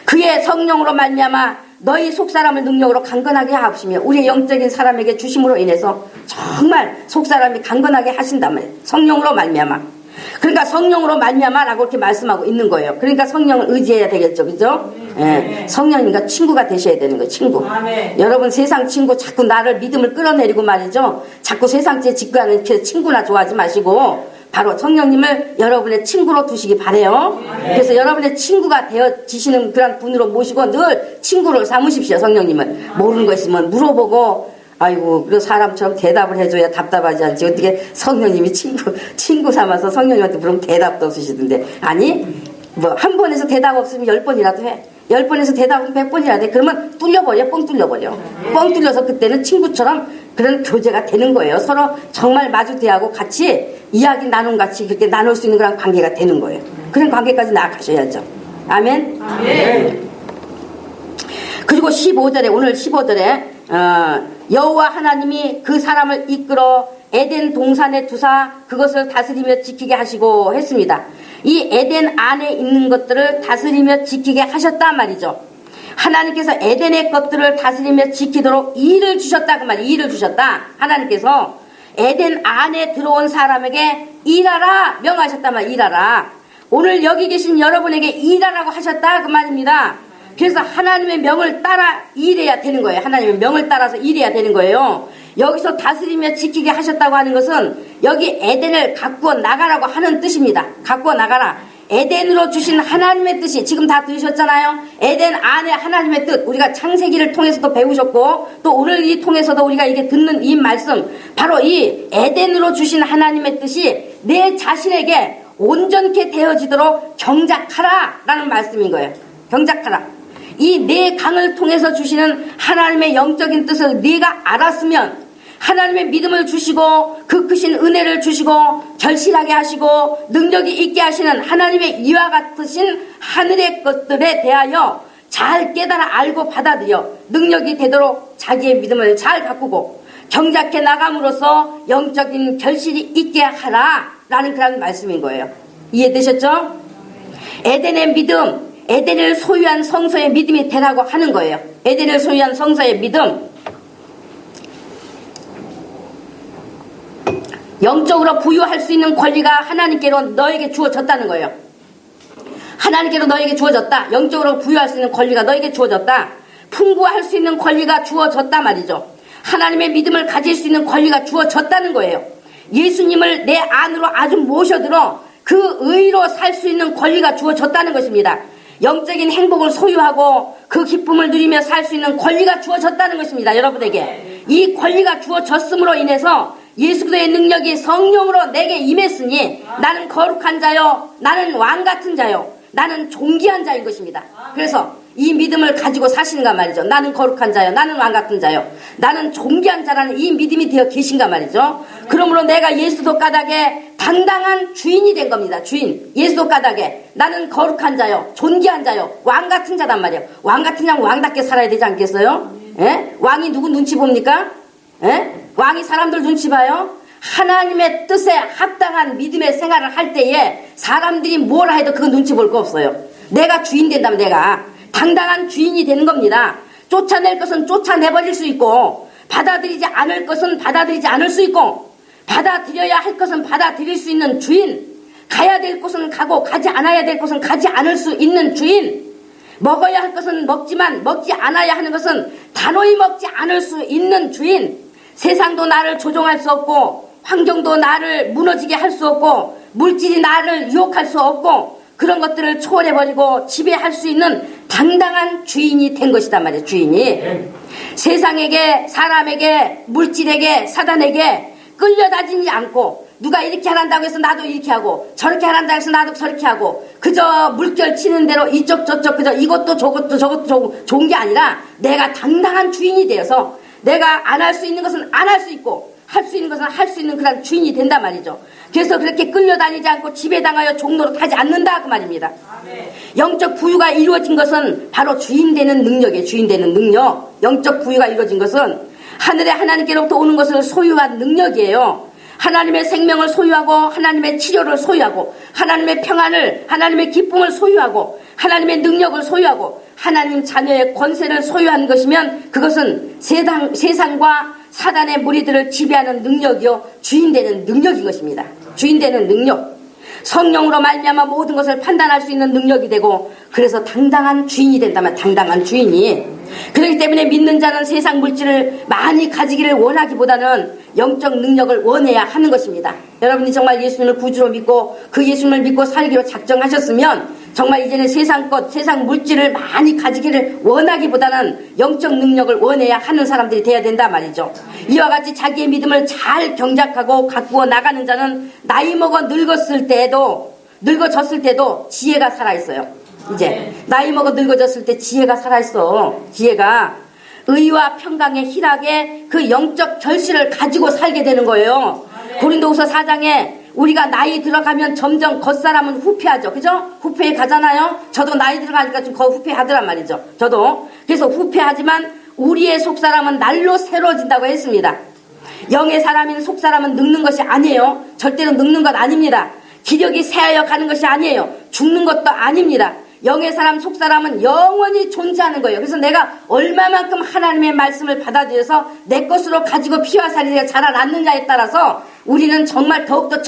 그의 성령으로 말미암아 너희 속사람을 능력으로 강건하게 하옵시며 우리의 영적인 사람에게 주심으로 인해서 정말 속사람이 강건하게 하신단 말이에요. 성령으로 말미암아. 그러니까 성령으로 말미암아라고 이렇게 말씀하고 있는 거예요. 그러니까 성령을 의지해야 되겠죠. 그죠? 예. 성령님과 친구가 되셔야 되는 거예요. 친구. 여러분 세상 친구 자꾸 나를 믿음을 끌어내리고 말이죠. 자꾸 세상째 직구하는 친구나 좋아하지 마시고 바로 성령님을 여러분의 친구로 두시기 바래요. 그래서 여러분의 친구가 되어지시는 그런 분으로 모시고 늘 친구를 삼으십시오. 성령님을. 모르는 거 있으면 물어보고 아이고 그 사람처럼 대답을 해줘야 답답하지 않지. 어떻게 성령님이 친구 삼아서 성령님한테 물으면 대답도 없으시던데. 아니 뭐 한 번에서 대답 없으면 10번이라도 해. 10번에서 대답 없으면 100번이라도 해. 그러면 뚫려버려. 뻥 뚫려버려. 뻥 뚫려서 그때는 친구처럼 그런 교제가 되는 거예요. 서로 정말 마주대하고 같이 이야기 같이 그렇게 나눌 수 있는 그런 관계가 되는 거예요. 그런 관계까지 나아가셔야죠. 아멘. 아멘. 그리고 15절에 오늘 15절에 여호와 하나님이 그 사람을 이끌어 에덴 동산에 두사 그것을 다스리며 지키게 하시고 했습니다. 이 에덴 안에 있는 것들을 다스리며 지키게 하셨단 말이죠. 하나님께서 에덴의 것들을 다스리며 지키도록 일을 주셨다 그 말이에요. 일을 주셨다. 하나님께서 에덴 안에 들어온 사람에게 일하라 명하셨단 말이에요. 일하라. 오늘 여기 계신 여러분에게 일하라고 하셨다 그 말입니다. 그래서 하나님의 명을 따라 일해야 되는 거예요. 하나님의 명을 따라서 일해야 되는 거예요. 여기서 다스리며 지키게 하셨다고 하는 것은 여기 에덴을 가꾸어 나가라고 하는 뜻입니다. 가꾸어 나가라. 에덴으로 주신 하나님의 뜻이 지금 다 들으셨잖아요. 에덴 안에 하나님의 뜻 우리가 창세기를 통해서도 배우셨고 또 오늘 이 통해서도 우리가 이게 듣는 이 말씀 바로 이 에덴으로 주신 하나님의 뜻이 내 자신에게 온전케 되어지도록 경작하라 라는 말씀인 거예요. 경작하라. 이 내 강을 통해서 주시는 하나님의 영적인 뜻을 네가 알았으면 하나님의 믿음을 주시고 그 크신 은혜를 주시고 결실하게 하시고 능력이 있게 하시는 하나님의 이와 같으신 하늘의 것들에 대하여 잘 깨달아 알고 받아들여 능력이 되도록 자기의 믿음을 잘 가꾸고 경작해 나감으로써 영적인 결실이 있게 하라 라는 그런 말씀인 거예요. 이해되셨죠? 에덴의 믿음 에덴을 소유한 성소의 믿음이 되라고 하는 거예요. 에덴을 소유한 성소의 믿음 영적으로 부유할 수 있는 권리가 하나님께로 너에게 주어졌다는 거예요. 하나님께로 너에게 주어졌다. 영적으로 부유할 수 있는 권리가 너에게 주어졌다. 풍부할 수 있는 권리가 주어졌다 말이죠. 하나님의 믿음을 가질 수 있는 권리가 주어졌다는 거예요. 예수님을 내 안으로 아주 모셔들어 그 의로 살 수 있는 권리가 주어졌다는 것입니다. 영적인 행복을 소유하고 그 기쁨을 누리며 살 수 있는 권리가 주어졌다는 것입니다. 여러분에게 이 권리가 주어졌음으로 인해서 예수 그리스도의 능력이 성령으로 내게 임했으니 나는 거룩한 자요 나는 왕같은 자요 나는 존귀한 자인 것입니다. 그래서 이 믿음을 가지고 사시는가 말이죠. 나는 거룩한 자요 나는 왕같은 자요 나는 존귀한 자라는 이 믿음이 되어 계신가 말이죠. 그러므로 내가 예수도 까닭에 당당한 주인이 된 겁니다. 주인 예수도 까닭에 나는 거룩한 자요 존귀한 자요 왕같은 자단 말이에요. 왕같은 자는 왕답게 살아야 되지 않겠어요? 예? 왕이 누구 눈치 봅니까? 예? 왕이 사람들 눈치 봐요? 하나님의 뜻에 합당한 믿음의 생활을 할 때에 사람들이 뭐라 해도 그거 눈치 볼 거 없어요. 내가 주인 된다면 내가 당당한 주인이 되는 겁니다. 쫓아낼 것은 쫓아내버릴 수 있고, 받아들이지 않을 것은 받아들이지 않을 수 있고, 받아들여야 할 것은 받아들일 수 있는 주인, 가야 될 곳은 가고 가지 않아야 될 곳은 가지 않을 수 있는 주인, 먹어야 할 것은 먹지만 먹지 않아야 하는 것은 단호히 먹지 않을 수 있는 주인, 세상도 나를 조종할 수 없고 환경도 나를 무너지게 할 수 없고 물질이 나를 유혹할 수 없고 그런 것들을 초월해버리고 지배할 수 있는 당당한 주인이 된 것이단 말이에요. 주인이 세상에게, 사람에게, 물질에게, 사단에게 끌려다니지 않고, 누가 이렇게 하란다고 해서 나도 이렇게 하고 저렇게 하란다고 해서 나도 저렇게 하고 그저 물결 치는 대로 이쪽 저쪽 그저 이것도 저것도 좋은 게 아니라 내가 당당한 주인이 되어서 내가 안 할 수 있는 것은 안 할 수 있고 할 수 있는 것은 할 수 있는 그런 주인이 된단 말이죠. 그래서 그렇게 끌려다니지 않고 지배당하여 종노릇 하지 않는다 그 말입니다. 영적 부유가 이루어진 것은 바로 주인 되는 능력이에요. 주인 되는 능력. 영적 부유가 이루어진 것은 하늘의 하나님께로부터 오는 것을 소유한 능력이에요. 하나님의 생명을 소유하고 하나님의 치료를 소유하고 하나님의 평안을, 하나님의 기쁨을 소유하고 하나님의 능력을 소유하고 하나님 자녀의 권세를 소유한 것이면 그것은 세상과 사단의 무리들을 지배하는 능력이요 주인 되는 능력인 것입니다. 주인 되는 능력. 성령으로 말미암아 모든 것을 판단할 수 있는 능력이 되고, 그래서 당당한 주인이 된다면 당당한 주인이. 그렇기 때문에 믿는 자는 세상 물질을 많이 가지기를 원하기보다는 영적 능력을 원해야 하는 것입니다. 여러분이 정말 예수님을 구주로 믿고 그 예수님을 믿고 살기로 작정하셨으면 정말 이제는 세상 것, 세상 물질을 많이 가지기를 원하기보다는 영적 능력을 원해야 하는 사람들이 돼야 된다 말이죠. 이와 같이 자기의 믿음을 잘 경작하고 가꾸어 나가는 자는 나이 먹어 늙었을 때도, 늙어졌을 때도 지혜가 살아있어요. 이제 나이 먹어 늙어졌을 때 지혜가 살아있어. 지혜가 의와 평강의 희락의 그 영적 결실을 가지고 살게 되는 거예요. 고린도후서 4장에 우리가 나이 들어가면 점점 겉사람은 후패하죠. 그죠? 후패에 가잖아요. 저도 나이 들어가니까 좀 후패하더란 말이죠. 저도. 그래서 후패하지만 우리의 속사람은 날로 새로워진다고 했습니다. 영의 사람인 속사람은 늙는 것이 아니에요. 절대로 늙는 것 아닙니다. 기력이 쇠하여 가는 것이 아니에요. 죽는 것도 아닙니다. 영의 사람, 속사람은 영원히 존재하는 거예요. 그래서 내가 얼마만큼 하나님의 말씀을 받아들여서 내 것으로 가지고 피와 살이 자라났느냐에 따라서 우리는 정말 더욱더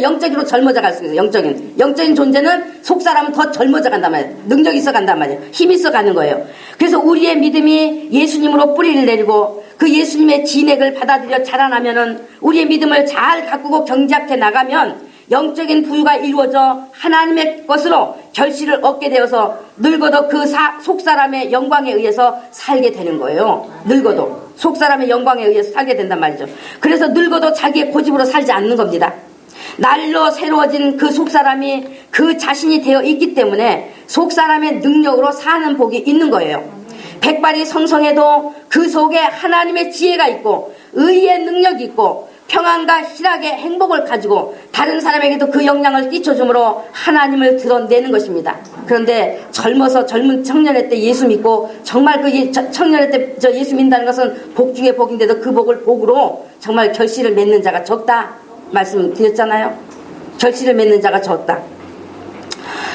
영적으로 젊어져 갈 수 있어요. 영적인 존재는 속사람은 더 젊어져 간단 말이에요. 능력이 있어 간단 말이에요. 힘이 있어 가는 거예요. 그래서 우리의 믿음이 예수님으로 뿌리를 내리고 그 예수님의 진액을 받아들여 자라나면은 우리의 믿음을 잘 가꾸고 경작해 나가면 영적인 부유가 이루어져 하나님의 것으로 결실을 얻게 되어서 늙어도 그 속사람의 영광에 의해서 살게 되는 거예요. 늙어도 속사람의 영광에 의해서 살게 된단 말이죠. 그래서 늙어도 자기의 고집으로 살지 않는 겁니다. 날로 새로워진 그 속사람이 그 자신이 되어 있기 때문에 속사람의 능력으로 사는 복이 있는 거예요. 백발이 성성해도 그 속에 하나님의 지혜가 있고 의의 능력이 있고 평안과 희락의 행복을 가지고 다른 사람에게도 그 영향을 끼쳐줌으로 하나님을 드러내는 것입니다. 그런데 젊은 청년의 때 예수 믿고 정말 그 청년의 때 예수 믿는다는 것은 복 중에 복인데도 그 복을 복으로 정말 결실을 맺는 자가 적다 말씀드렸잖아요. 결실을 맺는 자가 적다.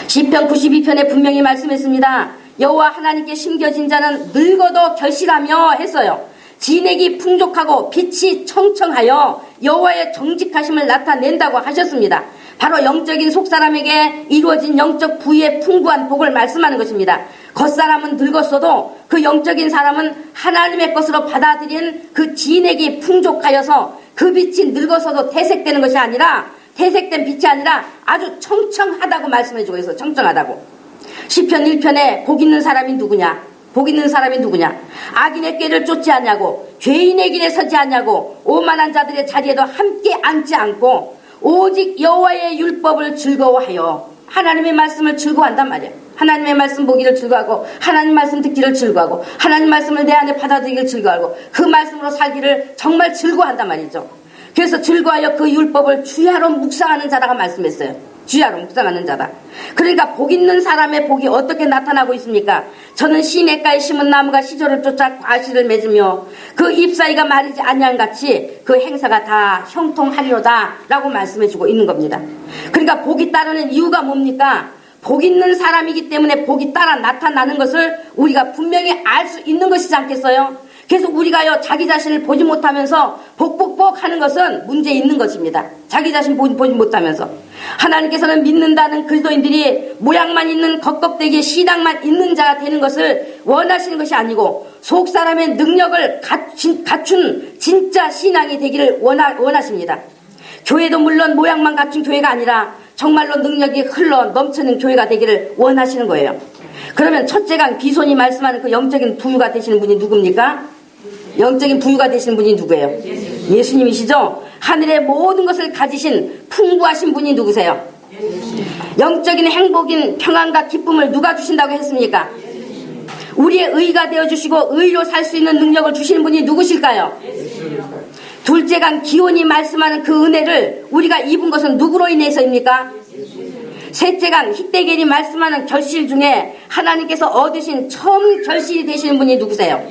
시편 92편에 분명히 말씀했습니다. 여호와 하나님께 심겨진 자는 늙어도 결실하며 했어요. 진액이 풍족하고 빛이 청청하여 여호와의 정직하심을 나타낸다고 하셨습니다. 바로 영적인 속사람에게 이루어진 영적 부유의 풍부한 복을 말씀하는 것입니다. 겉사람은 늙었어도 그 영적인 사람은 하나님의 것으로 받아들인 그 진액이 풍족하여서 그 빛이 늙어서도 퇴색되는 것이 아니라, 퇴색된 빛이 아니라 아주 청청하다고 말씀해주고 있어요. 청청하다고. 시편 1편에 복 있는 사람이 누구냐? 복 있는 사람이 누구냐? 악인의 꾀를 쫓지 않냐고, 죄인의 길에 서지 않냐고, 오만한 자들의 자리에도 함께 앉지 않고 오직 여호와의 율법을 즐거워하여, 하나님의 말씀을 즐거워한단 말이에요. 하나님의 말씀 보기를 즐거워하고 하나님 말씀 듣기를 즐거워하고 하나님 말씀을 내 안에 받아들이기를 즐거워하고 그 말씀으로 살기를 정말 즐거워한단 말이죠. 그래서 즐거워하여 그 율법을 주야로 묵상하는 자라고 말씀했어요. 주야로 묵상하는 자다. 그러니까 복 있는 사람의 복이 어떻게 나타나고 있습니까? 저는 시냇가에 심은 나무가 시절을 쫓아 과실을 맺으며 그 잎사이가 마르지 아니한같이 그 행사가 다 형통하리로다 라고 말씀해주고 있는 겁니다. 그러니까 복이 따르는 이유가 뭡니까? 복 있는 사람이기 때문에 복이 따라 나타나는 것을 우리가 분명히 알 수 있는 것이지 않겠어요? 그래서 우리가요, 자기 자신을 보지 못하면서 복복복 하는 것은 문제 있는 것입니다. 자기 자신 보지 못하면서. 하나님께서는 믿는다는 그리스도인들이 모양만 있는 겉껍데기에 신앙만 있는 자가 되는 것을 원하시는 것이 아니고 속 사람의 능력을 갖춘 진짜 신앙이 되기를 원하십니다. 교회도 물론 모양만 갖춘 교회가 아니라 정말로 능력이 흘러 넘치는 교회가 되기를 원하시는 거예요. 그러면 첫째가 비손이 말씀하는 그 영적인 부유가 되시는 분이 누굽니까? 영적인 부유가 되시는 분이 누구예요? 예수님이시죠? 하늘의 모든 것을 가지신 풍부하신 분이 누구세요? 영적인 행복인 평안과 기쁨을 누가 주신다고 했습니까? 우리의 의가 되어주시고 의로 살 수 있는 능력을 주시는 분이 누구실까요? 둘째가 기온이 말씀하는 그 은혜를 우리가 입은 것은 누구로 인해서입니까? 셋째가 히데겔이 말씀하는 결실 중에 하나님께서 얻으신 처음 결실이 되시는 분이 누구세요?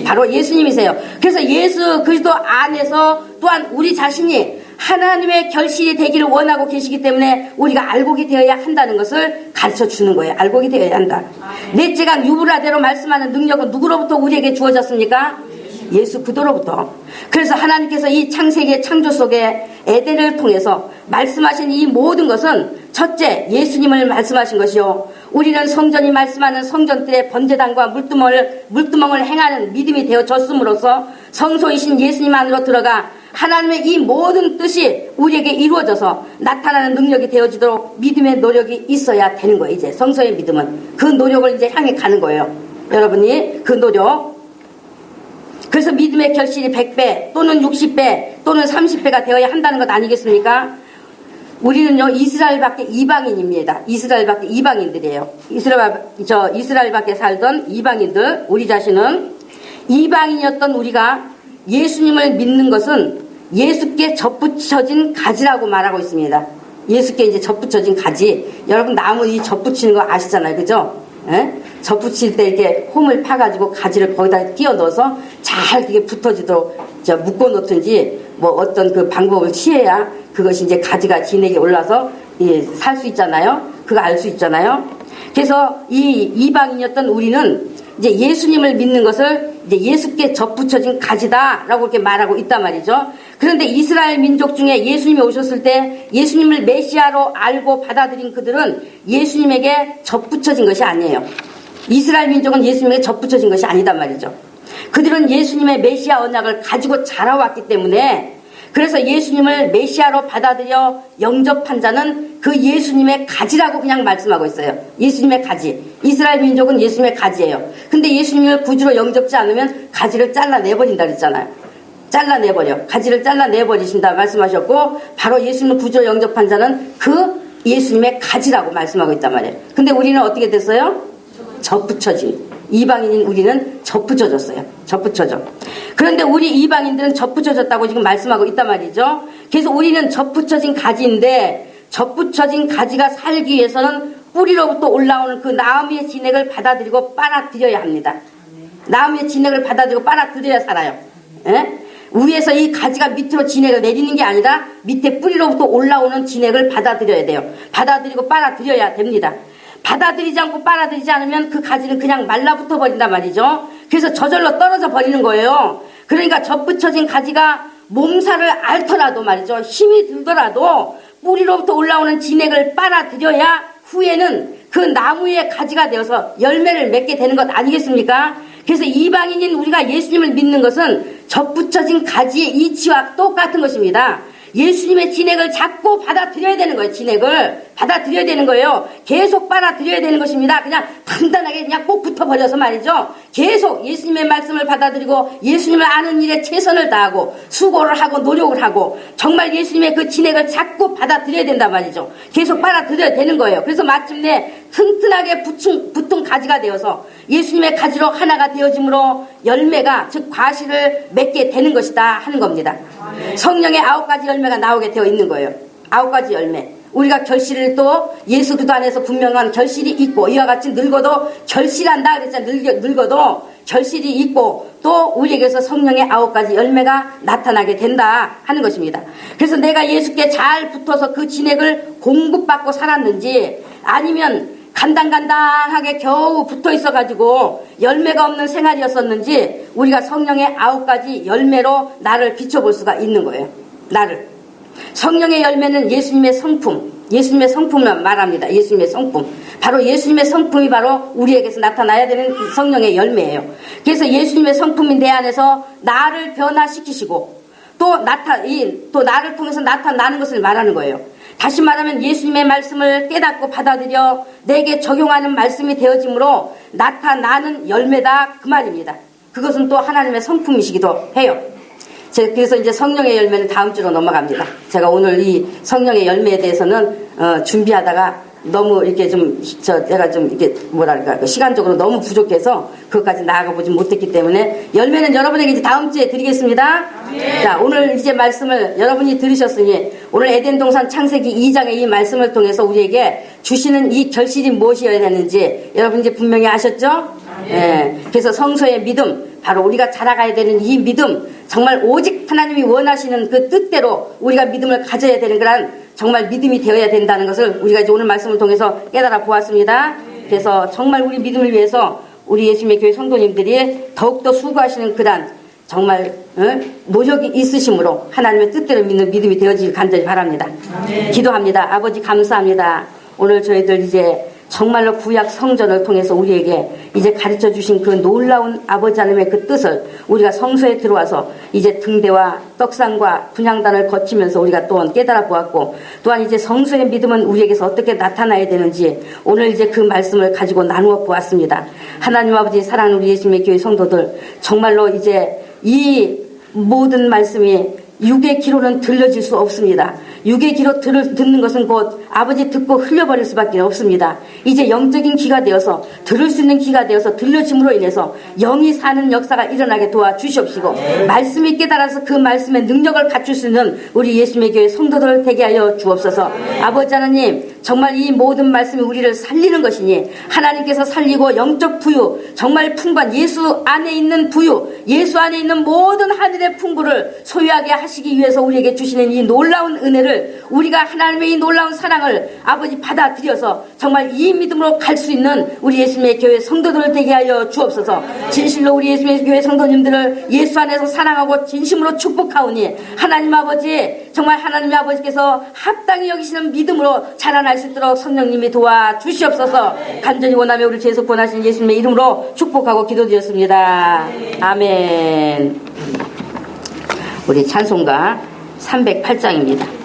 바로 예수님이세요. 그래서 예수 그리스도 안에서 또한 우리 자신이 하나님의 결실이 되기를 원하고 계시기 때문에 우리가 알고게 되어야 한다는 것을 가르쳐 주는 거예요. 알고게 되어야 한다. 넷째가 유브라데로 말씀하는 능력은 누구로부터 우리에게 주어졌습니까? 예수 그리스도로부터. 그래서 하나님께서 이 창세기의 창조 속에 에덴을 통해서 말씀하신 이 모든 것은 첫째 예수님을 말씀하신 것이요, 우리는 성전이 말씀하는 성전들의 번제단과 물두멍을 행하는 믿음이 되어졌음으로써 성소이신 예수님 안으로 들어가 하나님의 이 모든 뜻이 우리에게 이루어져서 나타나는 능력이 되어지도록 믿음의 노력이 있어야 되는 거예요. 이제 성소의 믿음은 그 노력을 이제 향해 가는 거예요. 여러분이 그 노력. 그래서 믿음의 결실이 100배 또는 60배 또는 30배가 되어야 한다는 것 아니겠습니까? 우리는요, 이스라엘 밖에 이방인입니다. 이스라엘 밖에 이방인들이에요. 이스라엘 밖에 살던 이방인들, 우리 자신은 이방인이었던 우리가 예수님을 믿는 것은 예수께 접붙여진 가지라고 말하고 있습니다. 예수께 이제 접붙여진 가지. 여러분, 나무 이 접붙이는 거 아시잖아요. 그죠? 예? 접붙일 때 이렇게 홈을 파가지고 가지를 거기다 끼워 넣어서 잘 그게 붙어지도록 묶어 놓든지 뭐 어떤 그 방법을 취해야 그것이 이제 가지가 진액에 올라서 살 수 있잖아요. 그거 알 수 있잖아요. 그래서 이 이방인이었던 우리는 이제 예수님을 믿는 것을 이제 예수께 접붙여진 가지다라고 이렇게 말하고 있단 말이죠. 그런데 이스라엘 민족 중에 예수님이 오셨을 때 예수님을 메시아로 알고 받아들인 그들은 예수님에게 접붙여진 것이 아니에요. 이스라엘 민족은 예수님에게 접붙여진 것이 아니단 말이죠. 그들은 예수님의 메시아 언약을 가지고 자라왔기 때문에, 그래서 예수님을 메시아로 받아들여 영접한 자는 그 예수님의 가지라고 그냥 말씀하고 있어요. 예수님의 가지. 이스라엘 민족은 예수님의 가지예요. 근데 예수님을 구주로 영접지 않으면 가지를 잘라내버린다 그랬잖아요. 잘라내버려. 가지를 잘라내버리신다 말씀하셨고, 바로 예수님을 구주로 영접한 자는 그 예수님의 가지라고 말씀하고 있단 말이에요. 근데 우리는 어떻게 됐어요? 접붙여진. 이방인인 우리는 접붙여졌어요. 접붙여져. 그런데 우리 이방인들은 접붙여졌다고 지금 말씀하고 있단 말이죠. 그래서 우리는 접붙여진 가지인데, 접붙여진 가지가 살기 위해서는 뿌리로부터 올라오는 그 나무의 진액을 받아들이고 빨아들여야 합니다. 나무의 진액을 받아들이고 빨아들여야 살아요. 예? 위에서 이 가지가 밑으로 진액을 내리는 게 아니라 밑에 뿌리로부터 올라오는 진액을 받아들여야 돼요. 받아들이고 빨아들여야 됩니다. 받아들이지 않고 빨아들이지 않으면 그 가지는 그냥 말라붙어 버린단 말이죠. 그래서 저절로 떨어져 버리는 거예요. 그러니까 접붙여진 가지가 몸살을 앓더라도 말이죠, 힘이 들더라도 뿌리로부터 올라오는 진액을 빨아들여야 후에는 그 나무의 가지가 되어서 열매를 맺게 되는 것 아니겠습니까? 그래서 이방인인 우리가 예수님을 믿는 것은 접붙여진 가지의 이치와 똑같은 것입니다. 예수님의 진액을 자꾸 받아들여야 되는 거예요. 진액을 받아들여야 되는 거예요. 계속 빨아들여야 되는 것입니다. 그냥 단단하게 그냥 꼭 붙어버려서 말이죠. 계속 예수님의 말씀을 받아들이고 예수님을 아는 일에 최선을 다하고 수고를 하고 노력을 하고 정말 예수님의 그 진액을 자꾸 받아들여야 된단 말이죠. 계속 빨아들여야 되는 거예요. 그래서 마침내 튼튼하게 붙은 가지가 되어서 예수님의 가지로 하나가 되어짐으로 열매가, 즉 과실을 맺게 되는 것이다 하는 겁니다. 성령의 9가지 열매가 나오게 되어 있는 거예요. 9가지 열매. 우리가 결실을 또 예수 그리스도 안에서 분명한 결실이 있고, 이와 같이 늙어도 결실한다 그랬잖아요. 늙어도 결실이 있고 또 우리에게서 성령의 9가지 열매가 나타나게 된다 하는 것입니다. 그래서 내가 예수께 잘 붙어서 그 진액을 공급받고 살았는지 아니면 간당간당하게 겨우 붙어 있어가지고 열매가 없는 생활이었었는지 우리가 성령의 9가지 열매로 나를 비춰볼 수가 있는 거예요. 나를. 성령의 열매는 예수님의 성품, 예수님의 성품을 말합니다. 예수님의 성품. 바로 예수님의 성품이 바로 우리에게서 나타나야 되는 성령의 열매예요. 그래서 예수님의 성품이 내 안에서 나를 변화시키시고 또 나를 통해서 나타나는 것을 말하는 거예요. 다시 말하면 예수님의 말씀을 깨닫고 받아들여 내게 적용하는 말씀이 되어짐으로 나타나는 열매다 그 말입니다. 그것은 또 하나님의 성품이시기도 해요. 그래서 이제 성령의 열매는 다음 주로 넘어갑니다. 제가 오늘 이 성령의 열매에 대해서는 준비하다가 너무 이렇게 제가 좀 이렇게 뭐랄까 시간적으로 너무 부족해서 그것까지 나아가보지 못했기 때문에 열매는 여러분에게 이제 다음 주에 드리겠습니다. 네. 자, 오늘 이제 말씀을 여러분이 들으셨으니 오늘 에덴 동산 창세기 2장의 이 말씀을 통해서 우리에게 주시는 이 결실이 무엇이어야 되는지 여러분 이제 분명히 아셨죠? 네. 그래서 성소의 믿음, 바로 우리가 자라가야 되는 이 믿음, 정말 오직 하나님이 원하시는 그 뜻대로 우리가 믿음을 가져야 되는 그런 정말 믿음이 되어야 된다는 것을 우리가 이제 오늘 말씀을 통해서 깨달아 보았습니다. 그래서 정말 우리 믿음을 위해서 우리 예수님의 교회 성도님들이 더욱더 수고하시는 그런 정말 노력이 있으심으로 하나님의 뜻대로 믿는 믿음이 되어지길 간절히 바랍니다. 기도합니다. 아버지 감사합니다. 오늘 저희들 이제 정말로 구약 성전을 통해서 우리에게 이제 가르쳐 주신 그 놀라운 아버지 하나님의 그 뜻을 우리가 성소에 들어와서 이제 등대와 떡상과 분향단을 거치면서 우리가 또한 깨달아 보았고 또한 이제 성소의 믿음은 우리에게서 어떻게 나타나야 되는지 오늘 이제 그 말씀을 가지고 나누어 보았습니다. 하나님 아버지 사랑하는 우리 예수님의 교회 성도들 정말로 이제 이 모든 말씀이 육의 귀로는 들려질 수 없습니다. 육의 귀로 듣는 것은 곧 아버지 듣고 흘려버릴 수밖에 없습니다. 이제 영적인 귀가 되어서 들을 수 있는 귀가 되어서 들려짐으로 인해서 영이 사는 역사가 일어나게 도와주시옵시고 말씀이 깨달아서 그 말씀의 능력을 갖출 수 있는 우리 예수님의 교회 성도들을 되게 하여 주옵소서. 아버지 하나님 정말 이 모든 말씀이 우리를 살리는 것이니 하나님께서 살리고 영적 부유 정말 풍부한 예수 안에 있는 부유 예수 안에 있는 모든 하늘의 풍부를 소유하게 하시기 위해서 우리에게 주시는 이 놀라운 은혜를 우리가 하나님의 이 놀라운 사랑을 아버지 받아들여서 정말 이 믿음으로 갈 수 있는 우리 예수님의 교회 성도들을 되게 하여 주옵소서. 진실로 우리 예수님의 교회 성도님들을 예수 안에서 사랑하고 진심으로 축복하오니 하나님 아버지 정말 하나님의 아버지께서 합당히 여기시는 믿음으로 자라날 수 있도록 성령님이 도와주시옵소서. 간절히 원하며 우리 죄에서 구원하신 예수님의 이름으로 축복하고 기도드렸습니다. 아멘. 우리 찬송가 308장입니다.